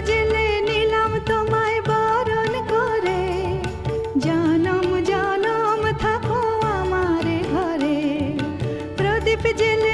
জেলে নিলাম তোমায় বরণ করে, জনম জনম থাকো আমার ঘরে। প্রদীপ জেলে